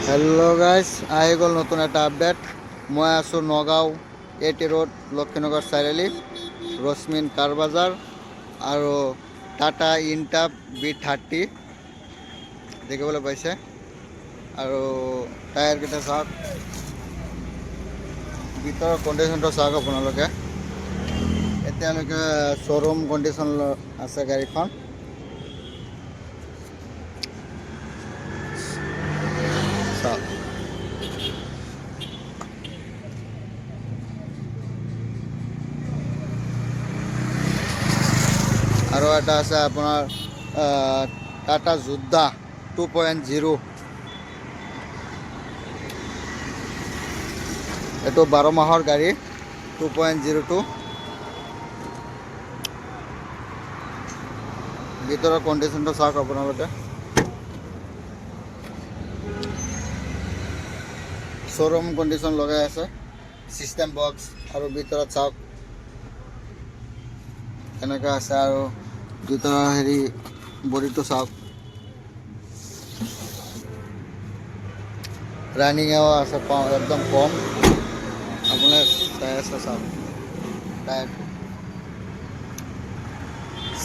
Hello' guys, আহি গ'ল নতুন এটা আপডেট। মই আছোঁ নগাঁও এটি ৰোড লক্ষীনগৰ চাৰিআলি, ৰশ্মিন কাৰ বাজাৰ আৰু টাটা ইনটাপ B30 দেখিবলৈ পাইছে। আৰু টায়াৰকেইটা চাওক, ভিতৰৰ কণ্ডিশ্যনটো চাওক আপোনালোকে। এতিয়ালৈকে শ্ব'ৰুম কণ্ডিশ্যন আছে গাড়ীখন। চাওক, আৰু এটা আছে আপোনাৰ টাটা যোদ্ধা 2.0। এইটো 12 মাহৰ গাড়ী, 2.02। ভিতৰৰ কণ্ডিশ্যনটো চাওক আপোনালোকে। শ্ব'ৰুম কণ্ডিশ্যন লগাই আছে, ছিষ্টেম বক্স আৰু ভিতৰত চাওক এনেকুৱা আছে। আৰু ভিতৰৰ বডিটো চাওক, ৰানিঙেও আছে, একদম কম। আপোনাৰ চাই আছে চাওক, টায়াৰটো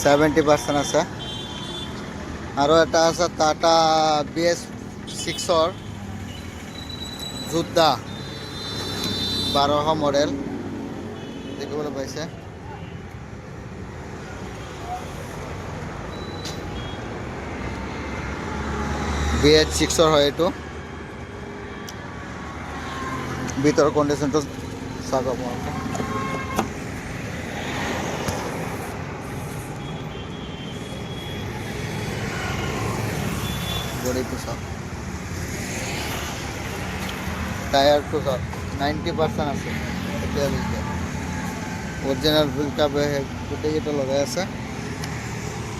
70% আছে। আৰু এটা আছে টাটা BS6ৰ যোদ্ধা 1200 মডেল, দেখিবলৈ পাইছে। BS6ৰ হয় এইটো। ভিতৰৰ কণ্ডিশ্যনটো চাওক আপোনালোকে। বডিটো চাওক, টায়াৰটো চাওক, 90% আছে এতিয়ালৈকে। অৰিজিনেল হুইল কাপ গোটেইকেইটা লগাই আছে।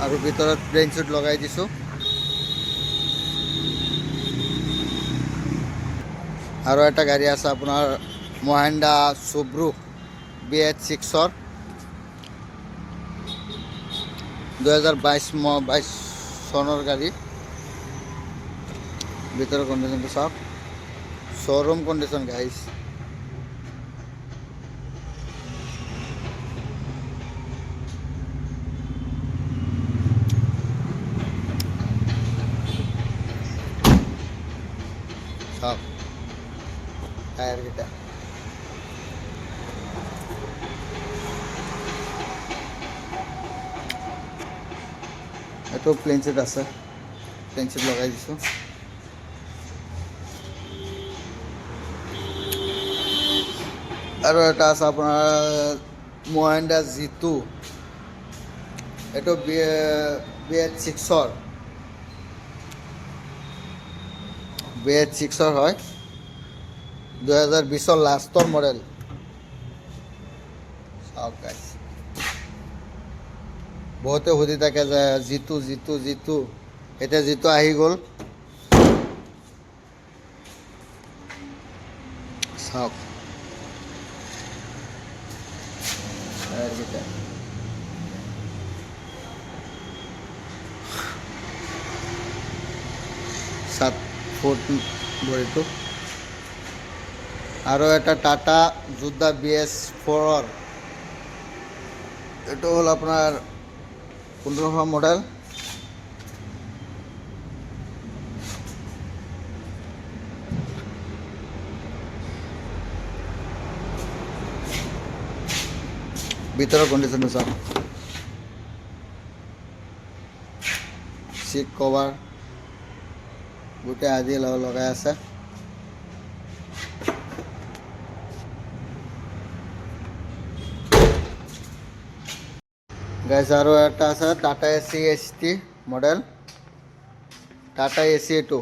আৰু ভিতৰত ব্ৰেইন শ্বুট লগাই দিছোঁ। আৰু এটা গাড়ী আছে আপোনাৰ মহেন্দ্ৰা সুব্ৰু BS6ৰ 2022 চনৰ গাড়ী। ভিতৰৰ কণ্ডিশ্যনটো চাওক, শ্ব'ৰুম কণ্ডিশ্যন গাইজ। চাওক টায়াৰকেইটা, এইটো প্লেন শ্বীট আছে, প্লেন শ্বীট লগাই দিছোঁ। আৰু এটা আছে আপোনাৰ মহেন্দ্ৰা G2, এইটো BS6ৰ হয়, 2020 লাষ্টৰ মডেল। চাওক গাইজ, বহুতে সুধি থাকে যে জিতু এতিয়া জিতু আহি গ'ল। চাওক টায়াৰকেইটা, 7 ফুট বডিটো। আৰু এটা টাটা যোদ্ধা BS4ৰ, এইটো হ'ল আপোনাৰ 1500 মডেল। ভিতৰৰ কণ্ডিশ্যনটো চাওক, চিট কভাৰ গোটেই আজি লগাই আছে। গাইজ, আৰু এটা আছে Tata AC ST model, Tata AC এইটো।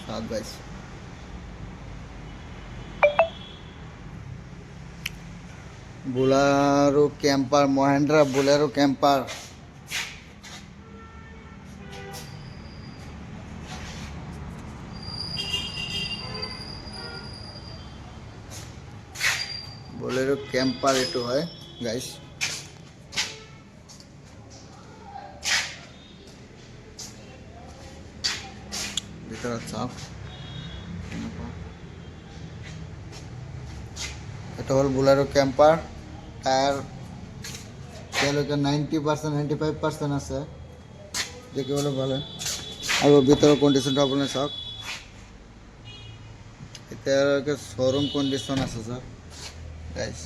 চাওক গাইজ, বুলেৰো কেম্পাৰ, মহেন্দ্ৰা বুলেৰো কেম্পাৰ। বুলেৰো কেম্পাৰ এইটো হয়। গাইস। ভিতরে চাপ, এটা হল বোলেরো ক্যাম্পার। টায়ার তেল 90% 95% আছে, দেখে বলে ভালো। আর ভিতরে কন্ডিশনটা আপনার সব এটা শোরুম কন্ডিশন আছে স্যার গাইস।